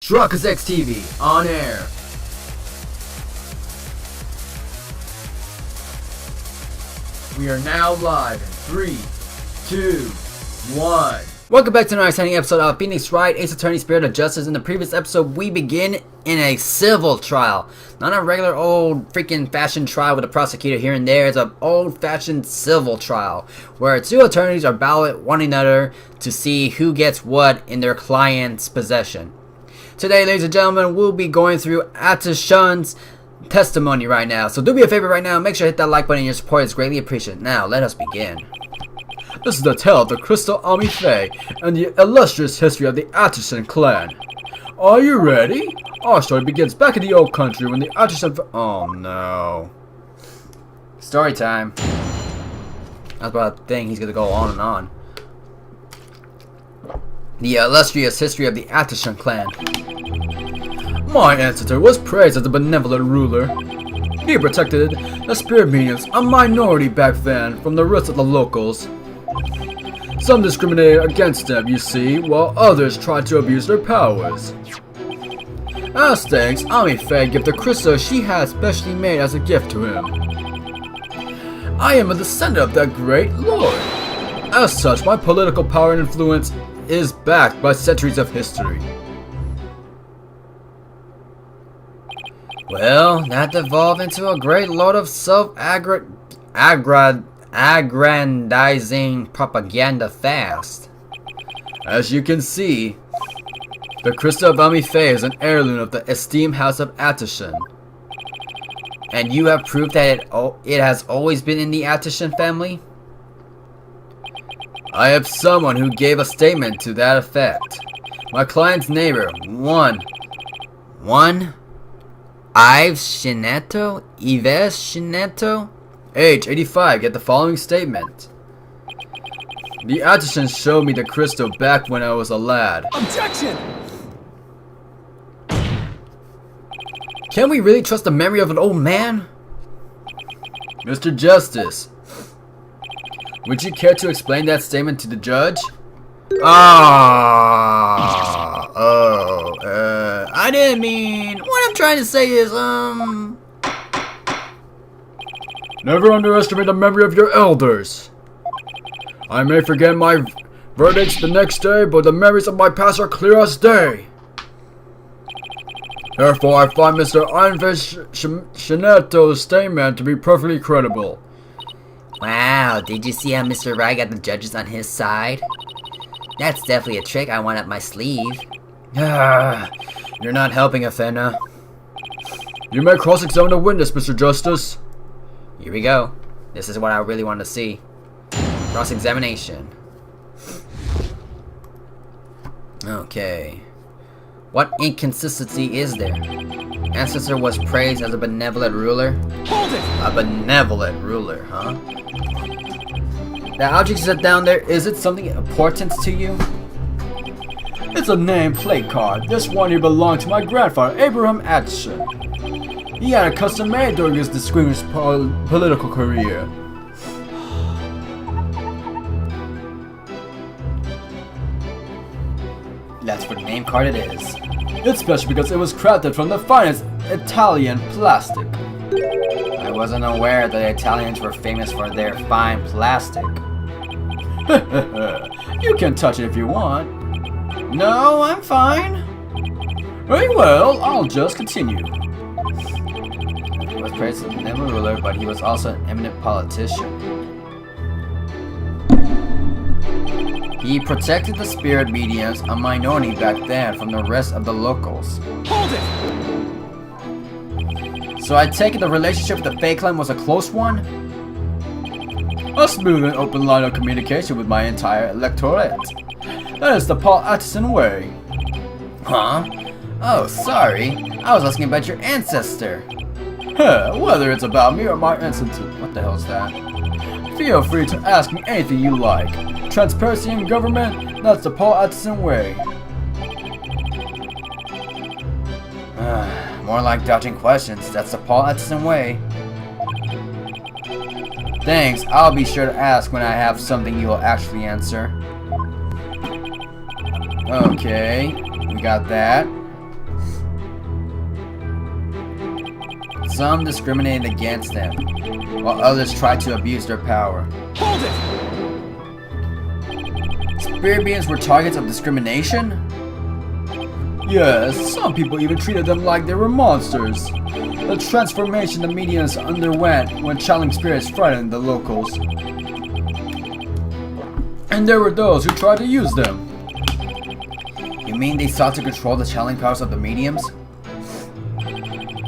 Truckers X TV on air. We are now live in 3, 2, 1. Welcome back to another exciting episode of Phoenix Wright, Ace Attorney Spirit of Justice. In the previous episode, we begin in a civil trial. Not a regular old freaking fashioned trial with a prosecutor here and there. It's an old fashioned civil trial where two attorneys are battling one another to see who gets what in their client's possession. Today, ladies and gentlemen, we'll be going through Atishon's testimony right now. So do me a favor right now, make sure to hit that like button. Your support is greatly appreciated. Now, let us begin. This is the tale of the Crystal Army Fae and the illustrious history of the Atishon clan. Are you ready? Our story begins back in the old country when the Atishon... Oh no. Story time. That's about a thing, he's gonna go on and on. The illustrious history of the Atishon clan. My ancestor was praised as a benevolent ruler. He protected the spirit mediums, a minority back then, from the rest of the locals. Some discriminated against them, you see, while others tried to abuse their powers. As thanks, Army Fae gave the crystal she had specially made as a gift to him. I am a descendant of that great lord. As such, my political power and influence is backed by centuries of history. Well, that devolved into a great load of aggrandizing propaganda fast. As you can see, the Crystal of Army Fae is an heirloom of the esteemed House of Atishon. And you have proof that it has always been in the Atishon family? I have someone who gave a statement to that effect. My client's neighbor, Yves Shineto, age 85, get the following statement. The Atishon showed me the crystal back when I was a lad. Objection! Can we really trust the memory of an old man? Mr. Justice, would you care to explain that statement to the judge? I didn't mean... What I'm trying to say is, Never underestimate the memory of your elders. I may forget my verdicts the next day, but the memories of my past are clear as day. Therefore, I find Mr. Yves Shineto's statement to be perfectly credible. Wow, did you see how Mr. Wright got the judges on his side? That's definitely a trick I want up my sleeve. You're not helping, Athena. You may cross-examine the witness, Mr. Justice. Here we go. This is what I really want to see. Cross-examination. Okay. What inconsistency is there? Ancestor was praised as a benevolent ruler? Hold it! A benevolent ruler, huh? That object you set down there, is it something important to you? It's a name plate card. This one here belonged to my grandfather, Abraham Atishon. He had a custom made during his distinguished political career. That's what name card it is. It's special because it was crafted from the finest Italian plastic. I wasn't aware that the Italians were famous for their fine plastic. You can touch it if you want. No, I'm fine. Very well, I'll just continue. He was praised as a benevolent ruler, but he was also an eminent politician. He protected the spirit mediums, a minority back then, from the rest of the locals. Hold it! So I take it the relationship with the Fae clan was a close one? A smooth and open line of communication with my entire electorate. That is the Paul Atishon way. Huh? Oh, sorry. I was asking about your ancestor. Whether it's about me or my ancestor. What the hell is that? Feel free to ask me anything you like. Transparency in government, that's the Paul Atishon way. More like dodging questions, that's the Paul Atishon way. Thanks, I'll be sure to ask when I have something you will actually answer. Okay, we got that. Some discriminated against them, while others tried to abuse their power. Hold it! Spirit beings were targets of discrimination? Yes, some people even treated them like they were monsters. The transformation the mediums underwent when channeling spirits frightened the locals. And there were those who tried to use them. You mean they sought to control the channeling powers of the mediums?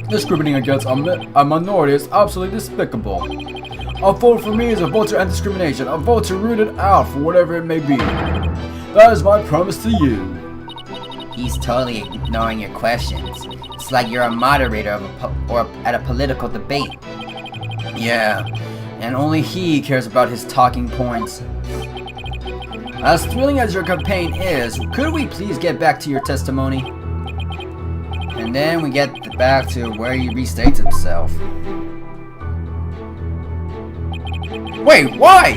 Discriminating against a minority is absolutely despicable. A vote for me is a vote to end discrimination, a vote to root it out for whatever it may be. That is my promise to you. He's totally ignoring your questions. It's like you're a moderator of or at a political debate. Yeah, and only he cares about his talking points. As thrilling as your campaign is, could we please get back to your testimony? And then we get back to where he restates himself. Wait, why?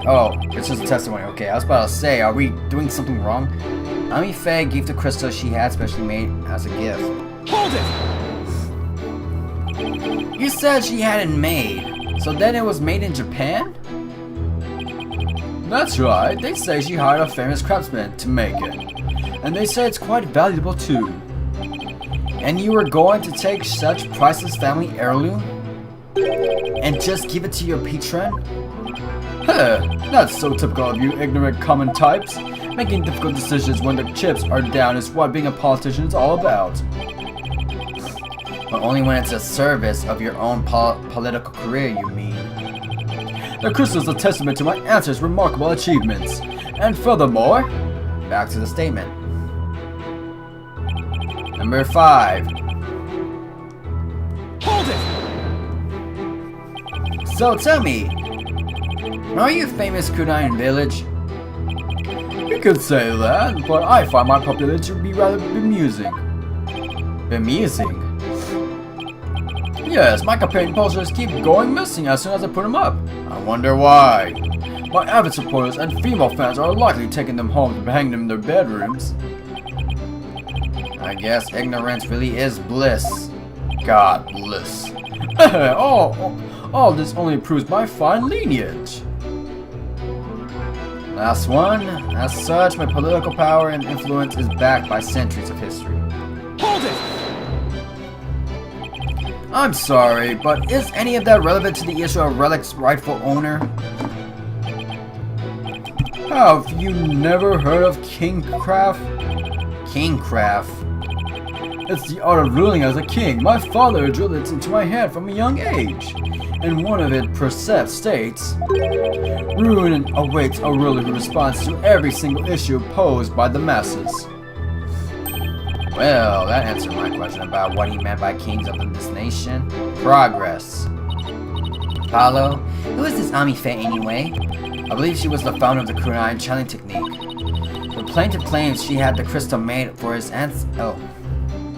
Oh, it's just a testimony. Okay, I was about to say, are we doing something wrong? Ami Faye gave the crystal she had specially made as a gift. Hold it! You said she had it made, so then it was made in Japan? That's right, they say she hired a famous craftsman to make it. And they say it's quite valuable too. And you were going to take such priceless family heirloom? And just give it to your patron? Huh, that's so typical of you ignorant common types. Making difficult decisions when the chips are down is what being a politician is all about. But only when it's a service of your own political career, you mean. The crystal is a testament to my ancestors' remarkable achievements. And furthermore, back to the statement. Number 5. Hold it! So tell me, are you famous Kunai village? You could say that, but I find my popularity to be rather bemusing. Bemusing? Yes, my campaign posters keep going missing as soon as I put them up. I wonder why. My avid supporters and female fans are likely taking them home to hang them in their bedrooms. I guess ignorance really is bliss. God bliss. all this only proves my fine lineage. Last one. As such, my political power and influence is backed by centuries of history. Hold it! I'm sorry, but is any of that relevant to the issue of Relic's rightful owner? Have you never heard of kingcraft? Kingcraft? It's the art of ruling as a king. My father drilled it into my head from a young age. And one of its precepts states, ruin awaits a ruler who responds to every single issue posed by the masses. Well, that answered my question about what he meant by kings of this nation. Progress. Paulo, who is this Ami Faye anyway? I believe she was the founder of the Kunai channeling technique. The plaintiff claims she had the crystal made for his ancestor.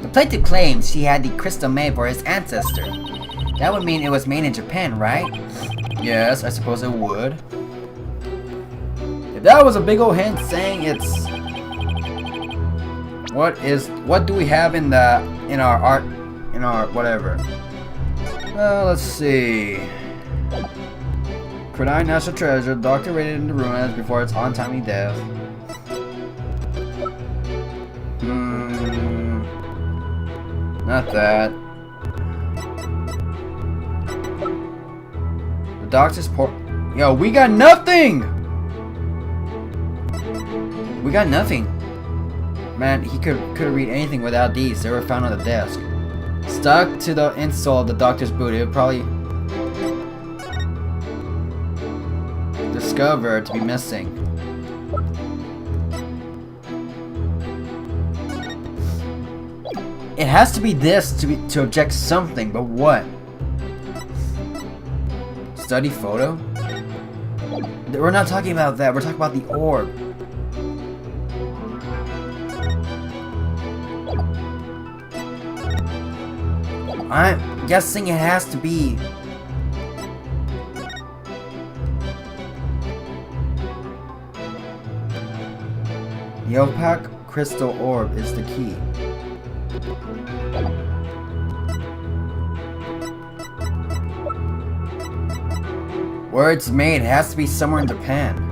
The plaintiff claims she had the crystal made for his ancestor. That would mean it was made in Japan, right? Yes, I suppose it would. If that was a big old hint saying it's... What do we have in our art, in our whatever? Let's see. Kunai National Treasure, doctor rated in the ruins before its untimely death. Not that. The doctor's Yo, we got nothing! We got nothing. Man, he could read anything without these. They were found on the desk. Stuck to the insole of the doctor's boot. It would probably discover to be missing. It has to be this to object something, but what? Study photo? We're not talking about that. We're talking about the orb. I'm guessing it has to be. The opaque crystal orb is the key. Where it's made, it has to be somewhere in Japan.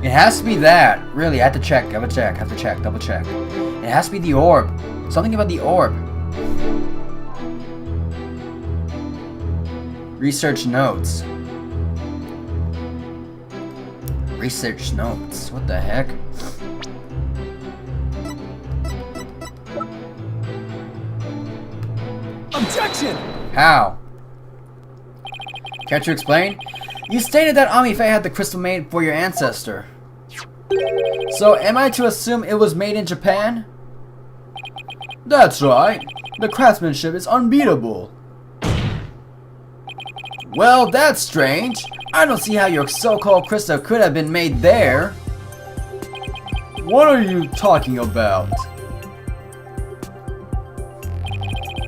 It has to be that. Really, I have to check, double check. It has to be the orb. Something about the orb. Research notes. Research notes. What the heck? Objection! How? Can't you explain? You stated that Amife had the crystal made for your ancestor. So am I to assume it was made in Japan? That's right. The craftsmanship is unbeatable. Well, that's strange. I don't see how your so-called crystal could have been made there. What are you talking about?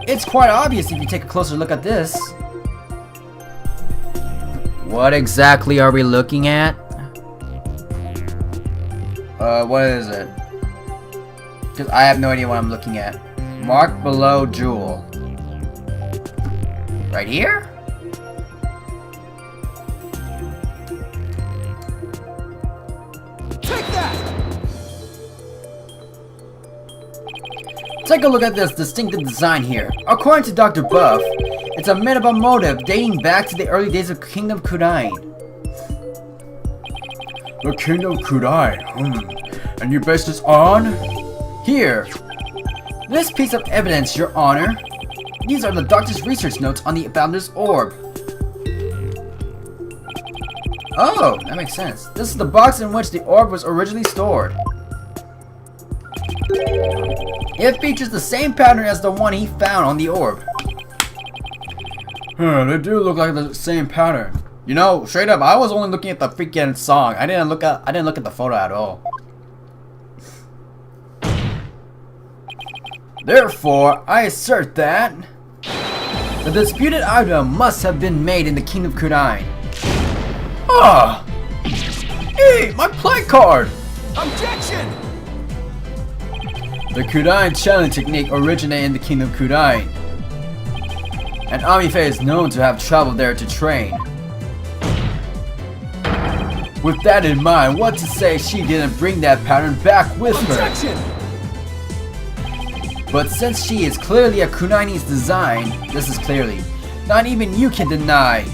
It's quite obvious if you take a closer look at this. What exactly are we looking at? What is it? Because I have no idea what I'm looking at. Mark below jewel. Right here? Take that! Take a look at this distinctive design here. According to Dr. Buff, it's a Minaba motive dating back to the early days of Kingdom Kudain. The Kingdom Kudain, And you base this on? Here. This piece of evidence, Your Honor. These are the doctor's research notes on the Founder's Orb. Oh, that makes sense. This is the box in which the orb was originally stored. It features the same pattern as the one he found on the orb. They do look like the same pattern. You know, straight up, I was only looking at the freaking song. I didn't look at the photo at all. Therefore, I assert that the disputed item must have been made in the Kingdom of Kudain. Ah! Hey, my play card! Objection! The Kudain channeling technique originated in the Kingdom of Kudain, and Amife is known to have traveled there to train. With that in mind, what to say she didn't bring that pattern back with her? Objection! But since she is clearly a Kunaini's design, this is clearly, not even you can deny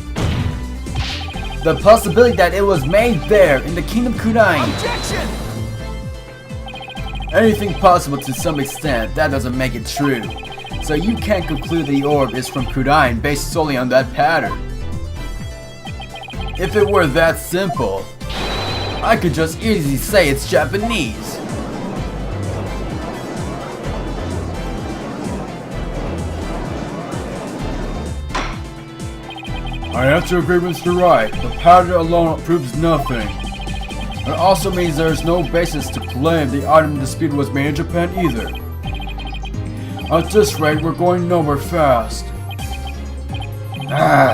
the possibility that it was made there in the Kingdom of Kudain. Objection! Anything possible to some extent, that doesn't make it true. So you can't conclude the orb is from Kudain based solely on that pattern. If it were that simple, I could just easily say it's Japanese. I have to agree with Mr. Wright. The pattern alone proves nothing. It also means there is no basis to claim the item in dispute was made in Japan either. At this rate, we're going nowhere fast.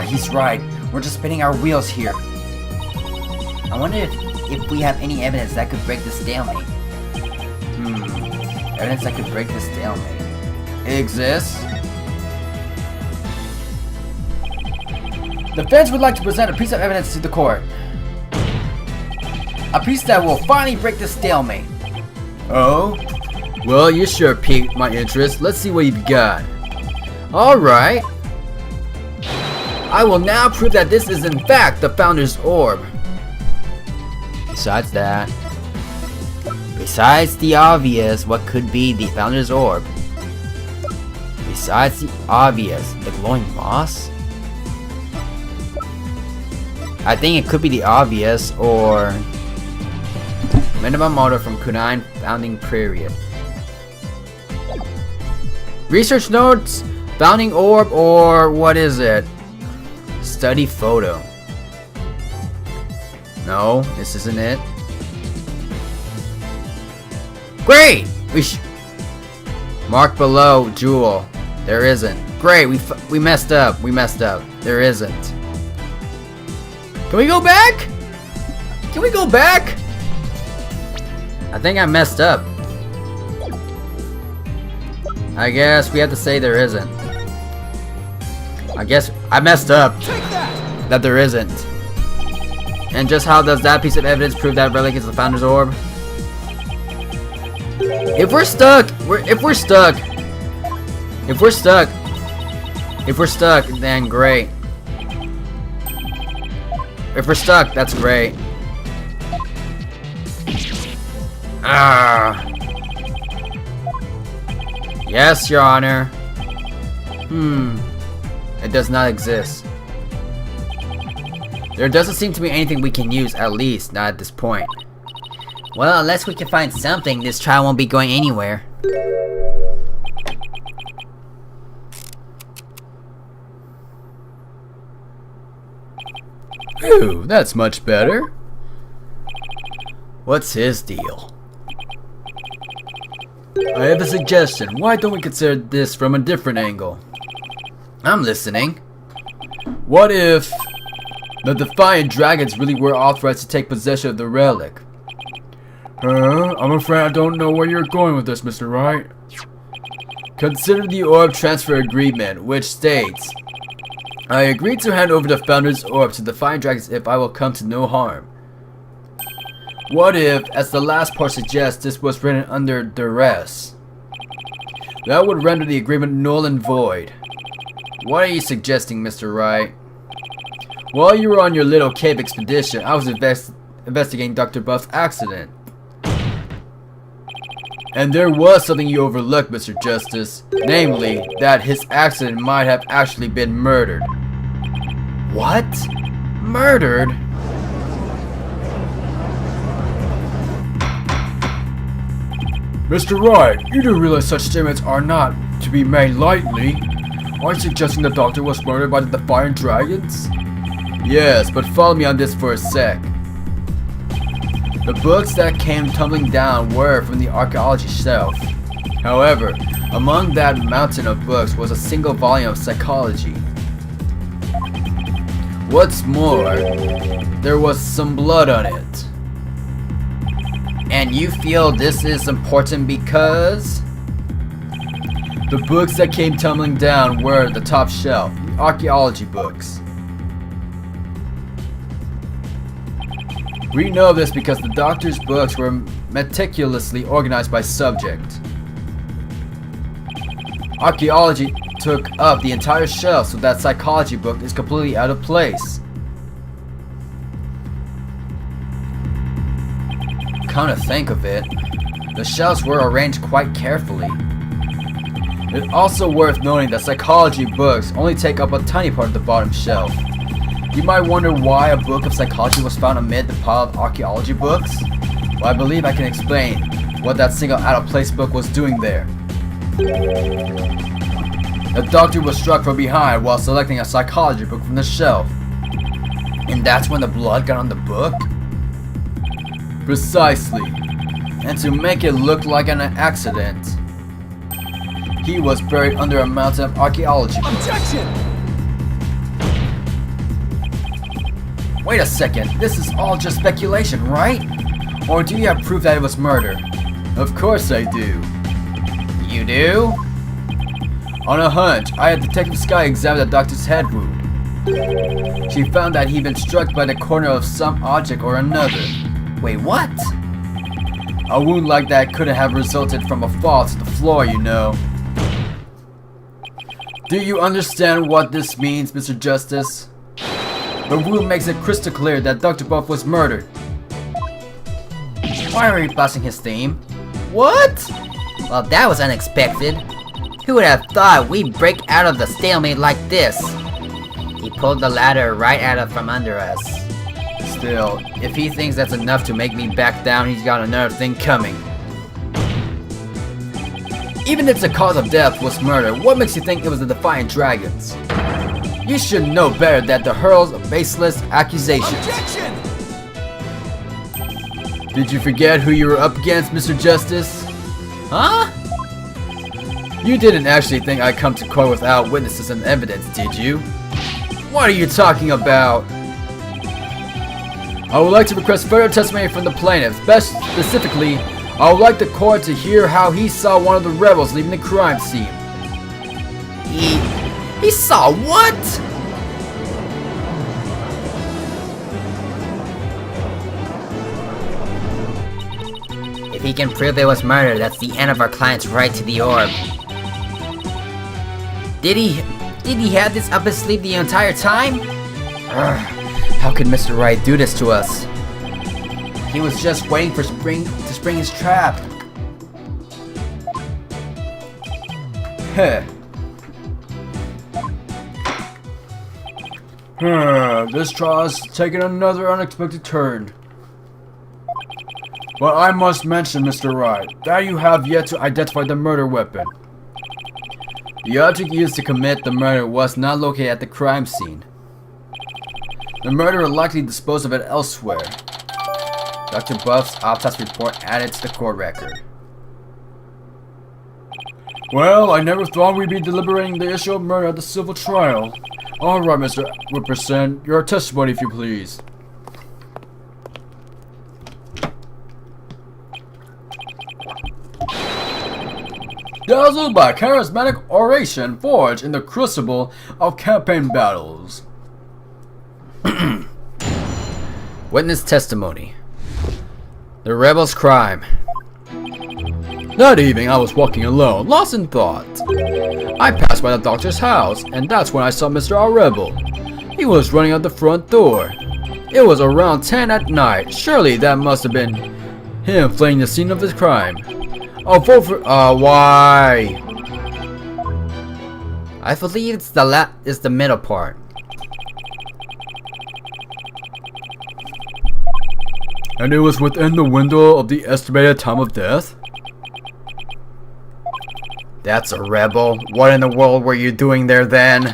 He's right. We're just spinning our wheels here. I wonder if we have any evidence that could break the stalemate. Evidence that could break the stalemate. It exists. The feds would like to present a piece of evidence to the court. A piece that will finally break the stalemate. Oh? Well, you sure piqued my interest. Let's see what you've got. Alright. I will now prove that this is in fact the Founder's Orb. Besides the obvious, what could be the Founder's Orb? Besides the obvious, the glowing moss? I think it could be the obvious, or minimum model from Kudain founding period. Research notes, Founding Orb, or what is it? Study photo. No, this isn't it. Great! Mark below, jewel. There isn't. Great, we messed up. There isn't. Can we go back? Can we go back? I think I messed up. I guess we have to say there isn't. I guess I messed up. Take that! That there isn't. And just how does that piece of evidence prove that relic is the Founder's Orb? If we're stuck, then great. If we're stuck, that's great. Ah. Yes, Your Honor. It does not exist. There doesn't seem to be anything we can use, at least not at this point. Well, unless we can find something, this trial won't be going anywhere. Phew, that's much better. What's his deal? I have a suggestion. Why don't we consider this from a different angle? I'm listening. What if the Defiant Dragons really were authorized to take possession of the relic? I'm afraid I don't know where you're going with this, Mr. Wright. Consider the Orb Transfer Agreement, which states, I agree to hand over the Founder's Orb to the Defiant Dragons if I will come to no harm. What if, as the last part suggests, this was written under duress? That would render the agreement null and void. What are you suggesting, Mr. Wright? While you were on your little cave expedition, I was investigating Dr. Buff's accident. And there was something you overlooked, Mr. Justice. Namely, that his accident might have actually been murdered. What? Murdered? Mr. Wright, you do realize such statements are not to be made lightly. Are you suggesting the doctor was murdered by the Defiant Dragons? Yes, but follow me on this for a sec. The books that came tumbling down were from the archaeology shelf. However, among that mountain of books was a single volume of psychology. What's more, there was some blood on it. And you feel this is important because? The books that came tumbling down were the top shelf, the archaeology books. We know this because the doctor's books were meticulously organized by subject. Archaeology took up the entire shelf, so that psychology book is completely out of place. Come to think of it, the shelves were arranged quite carefully. It's also worth noting that psychology books only take up a tiny part of the bottom shelf. You might wonder why a book of psychology was found amid the pile of archaeology books. Well, I believe I can explain what that single out-of-place book was doing there. The doctor was struck from behind while selecting a psychology book from the shelf. And that's when the blood got on the book? Precisely. And to make it look like an accident, he was buried under a mountain of archaeology books. Objection! Wait a second, this is all just speculation, right? Or do you have proof that it was murder? Of course I do. You do? On a hunch, I had Detective Sky examine the doctor's head wound. She found that he'd been struck by the corner of some object or another. Wait, what? A wound like that couldn't have resulted from a fall to the floor, you know. Do you understand what this means, Mr. Justice? The wound makes it crystal clear that Dr. Buff was murdered. Why are you blasting his theme? What? Well, that was unexpected. Who would have thought we'd break out of the stalemate like this? He pulled the ladder right out from under us. Still, if he thinks that's enough to make me back down, he's got another thing coming. Even if the cause of death was murder, what makes you think it was the Defiant Dragons? You should know better than to hurl baseless accusations. Objection! Did you forget who you were up against, Mr. Justice? Huh? You didn't actually think I'd come to court without witnesses and evidence, did you? What are you talking about? I would like to request further testimony from the plaintiff. Specifically, I would like the court to hear how he saw one of the rebels leaving the crime scene. He saw what? If he can prove it was murder, that's the end of our client's right to the orb. Did he have this up his sleeve the entire time? How could Mr. Wright do this to us? He was just waiting for Spring to spring his trap. Heh. This trial has taken another unexpected turn. But I must mention, Mr. Wright, that you have yet to identify the murder weapon. The object used to commit the murder was not located at the crime scene. The murderer likely disposed of it elsewhere. Dr. Buff's autopsy report added to the court record. Well, I never thought we'd be deliberating the issue of murder at the civil trial. Alright, Mr. Whipperson, your testimony if you please. Dazzled by charismatic oration forged in the crucible of campaign battles. Witness testimony. The rebel's crime. That evening I was walking alone, lost in thought. I passed by the doctor's house, and that's when I saw Mr. Rebel. He was running out the front door. It was around 10 at night. Surely that must have been him fleeing the scene of his crime. I'll vote for why? I believe it's the middle part. And it was within the window of the estimated time of death? That's a rebel. What in the world were you doing there then?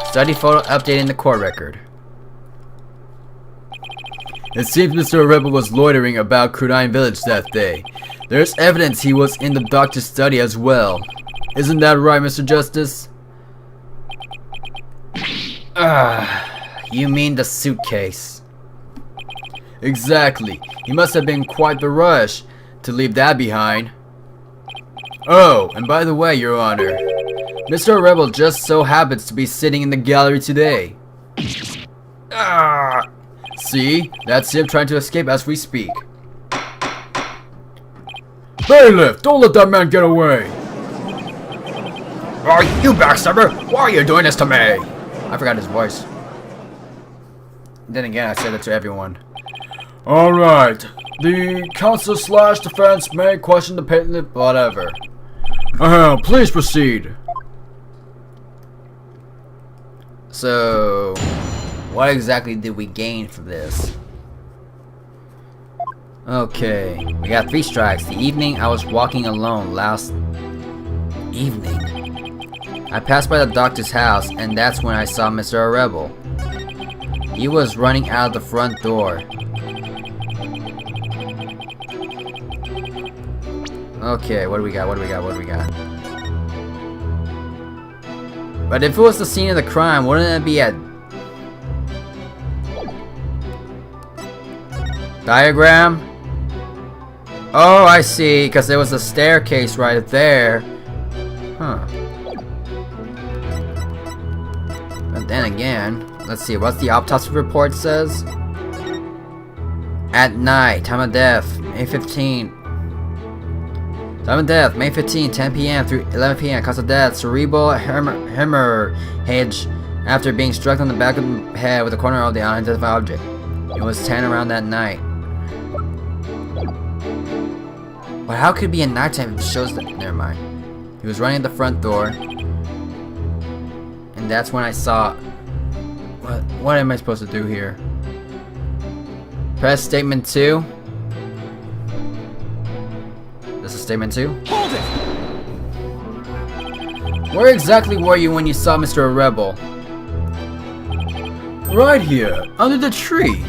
Study photo updating the court record. It seems Mr. Rebel was loitering about Crudine Village that day. There's evidence he was in the doctor's study as well. Isn't that right, Mr. Justice? You mean the suitcase? Exactly. He must have been quite the rush to leave that behind. Oh, and by the way, Your Honor, Mr. Rebel just so happens to be sitting in the gallery today. See? That's him trying to escape as we speak. Bailiff, don't let that man get away! You backstabber! Why are you doing this to me? I forgot his voice. Then again, I said it to everyone. Alright, the counsel / defense may question the patent, whatever. Please proceed. So, what exactly did we gain from this? Okay, we got 3 strikes. The evening I was walking alone last evening. I passed by the doctor's house, and that's when I saw Mr. Rebel. He was running out of the front door. Okay, what do we got? But if it was the scene of the crime, wouldn't it be at diagram? Oh, I see, because there was a staircase right there. Huh. But then again, let's see, what's the autopsy report says? At night, time of death, May 15. Time of death, May 15, 10 p.m. through 11 p.m. Cause of death, cerebral hemorrhage after being struck on the back of the head with a corner of the unidentified object. It was 10 around that night. But how could it be at nighttime if it shows that? Never mind. He was running at the front door. And that's when I saw... What am I supposed to do here? Press statement 2. This is statement 2. Hold it! Where exactly were you when you saw Mr. Rebel? Right here, under the tree.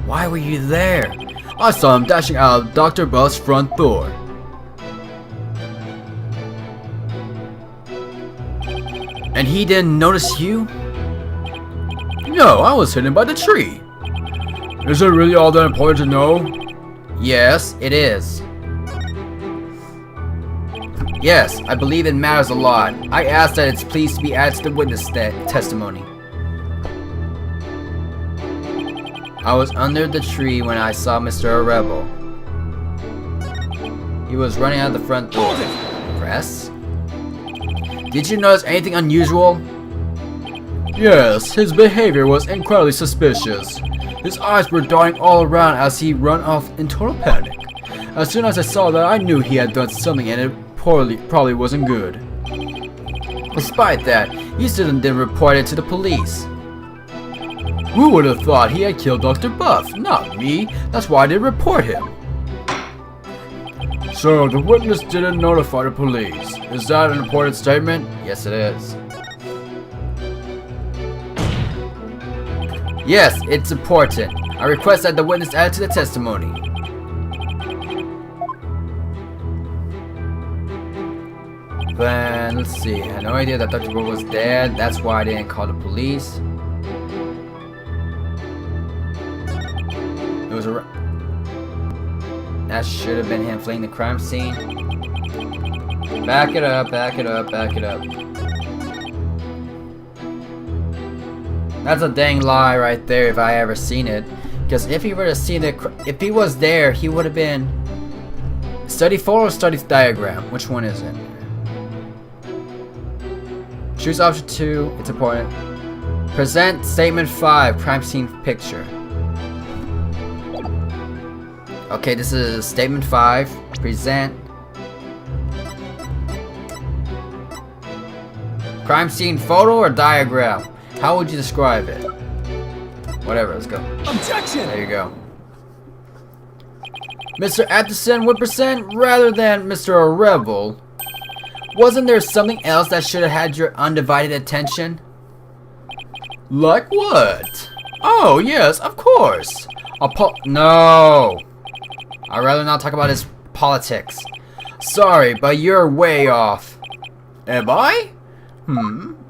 Why were you there? I saw him dashing out of Dr. Buff's front door. And he didn't notice you? No, I was hidden by the tree. Is it really all that important to know? Yes, it is. Yes, I believe it matters a lot. I ask that it's pleased to be added to the witness testimony. I was under the tree when I saw Mr. Rebel. He was running out the front door. Press? Did you notice anything unusual? Yes, his behavior was incredibly suspicious. His eyes were darting all around as he ran off in total panic. As soon as I saw that, I knew he had done something and it probably wasn't good. Despite that, he still didn't report it to the police. Who would have thought he had killed Dr. Buff? Not me. That's why I didn't report him. So, the witness didn't notify the police. Is that an important statement? Yes, it is. Yes, it's important. I request that the witness add to the testimony. Then, let's see. I had no idea that Dr. Buff was dead. That's why I didn't call the police. It was a... That should have been him fleeing the crime scene. Back it up, back it up, back it up. That's a dang lie right there if I ever seen it. Because if he were to see if he was there, he would have been... Study photo or study diagram? Which one is it? Choose option 2, it's important. Present statement 5, crime scene picture. Okay, this is statement 5. Present. Crime scene photo or diagram? How would you describe it? Whatever, let's go. Objection! There you go. Mr. Atishon would present rather than Mr. Rebel. Wasn't there something else that should have had your undivided attention? Like what? Oh, yes, of course. No. I'd rather not talk about his politics. Sorry, but you're way off. Am I?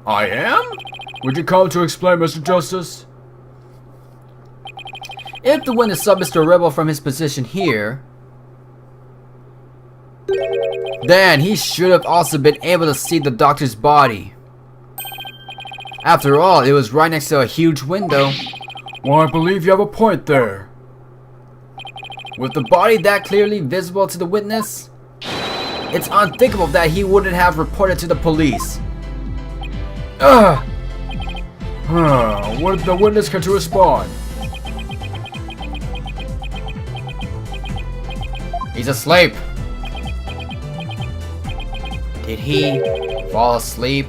I am? Would you come to explain, Mr. Justice? If the witness saw Mr. Rebel from his position here, then he should have also been able to see the doctor's body. After all, it was right next to a huge window. Well, I believe you have a point there. With the body that clearly visible to the witness, it's unthinkable that he wouldn't have reported to the police. Would the witness care to respond? He's asleep. Did he fall asleep?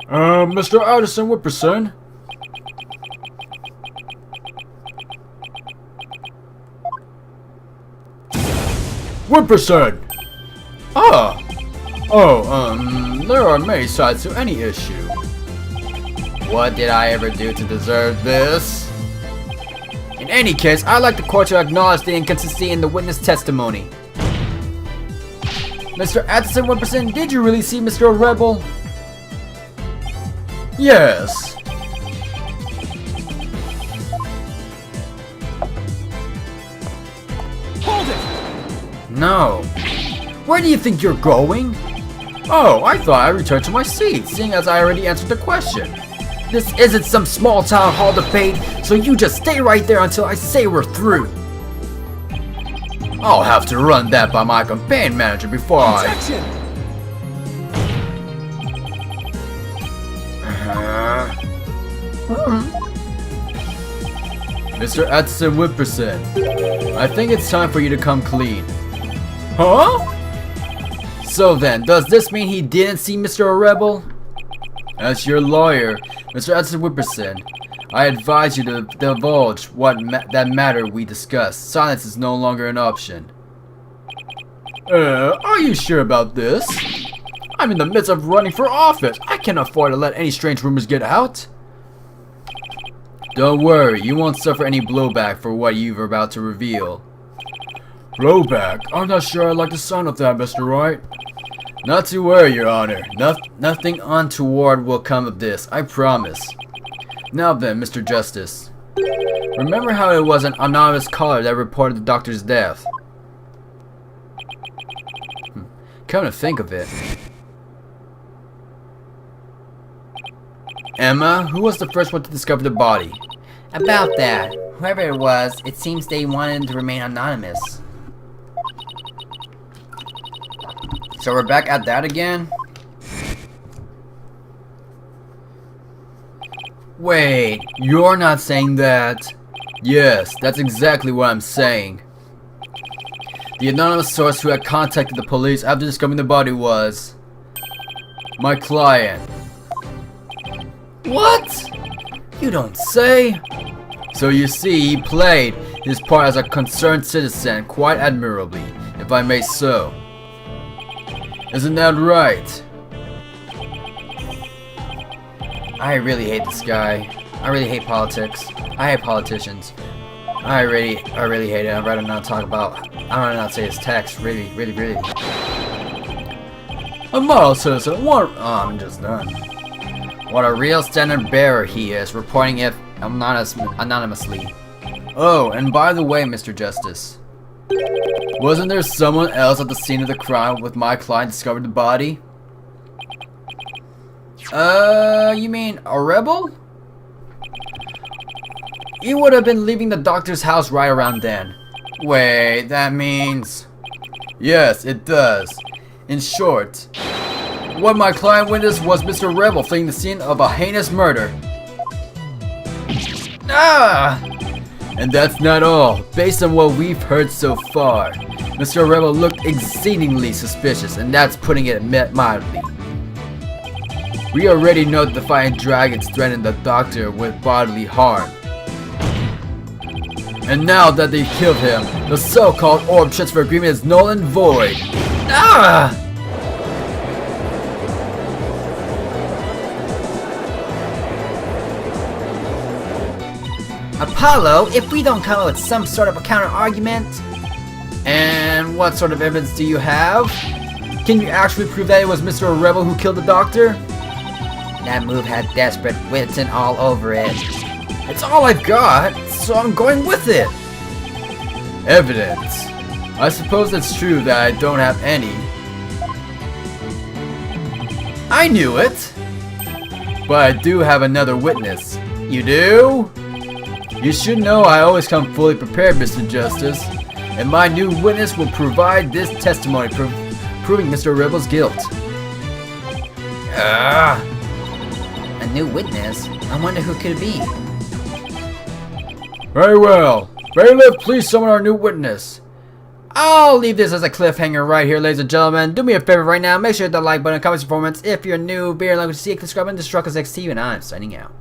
Mr. Atishon Whipperson. Whipperson! There are many sides to any issue. What did I ever do to deserve this? In any case, I'd like the court to acknowledge the inconsistency in the witness testimony. Mr. Atishon Whipperson, did you really see Mr. Rebel? Yes. Hold it! No. Where do you think you're going? Oh, I thought I returned to my seat, seeing as I already answered the question. This isn't some small town hall debate, so you just stay right there until I say we're through. I'll have to run that by my campaign manager before Objection! Mr. Atishon Whipperson, I think it's time for you to come clean. Huh? So then, does this mean he didn't see Mr. Rebel? As your lawyer, Mr. Atishon Whipperson, I advise you to divulge that matter we discussed. Silence is no longer an option. Are you sure about this? I'm in the midst of running for office. I can't afford to let any strange rumors get out. Don't worry, you won't suffer any blowback for what you're about to reveal. Blowback? I'm not sure I like the sound of that, Mr. Wright. Not to worry, Your Honor. Nothing untoward will come of this, I promise. Now then, Mr. Justice. Remember how it was an anonymous caller that reported the doctor's death? Come to think of it. Emma, who was the first one to discover the body? About that, whoever it was, it seems they wanted to remain anonymous. So we're back at that again? Wait, you're not saying that? Yes, that's exactly what I'm saying. The anonymous source who had contacted the police after discovering the body was my client. What? You don't say? So you see, he played his part as a concerned citizen quite admirably, if I may so. Isn't that right? I really hate this guy. I really hate politics. I hate politicians. I really hate it. I'd rather not talk about. I'd rather not say his text. Really. A model citizen. What? Oh, I'm just done. What a real standard bearer he is, reporting it anonymously. Oh, and by the way, Mr. Justice, wasn't there someone else at the scene of the crime with my client discovered the body? You mean a rebel? He would have been leaving the doctor's house right around then. Wait, that means... Yes, it does. In short, what my client witnessed was Mr. Rebel fleeing the scene of a heinous murder. Ah! And that's not all. Based on what we've heard so far, Mr. Rebel looked exceedingly suspicious, and that's putting it mildly. We already know that the Defiant Dragons threatened the Doctor with bodily harm. And now that they've killed him, the so-called orb transfer agreement is null and void. Ah! Apollo, if we don't come up with some sort of a counter-argument... And what sort of evidence do you have? Can you actually prove that it was Mr. Rebel who killed the Doctor? That move had desperate written all over it. It's all I've got, so I'm going with it. Evidence. I suppose it's true that I don't have any. I knew it. But I do have another witness. You do? You should know I always come fully prepared, Mr. Justice. And my new witness will provide this testimony proving Mr. Rebel's guilt. Ah! A new witness? I wonder who could it be? Very well. Bailiff, please summon our new witness. I'll leave this as a cliffhanger right here, ladies and gentlemen. Do me a favor right now. Make sure to hit that like button, comment, performance. If you're new, beer language, see, subscribe, and Destructus XT, and I'm signing out.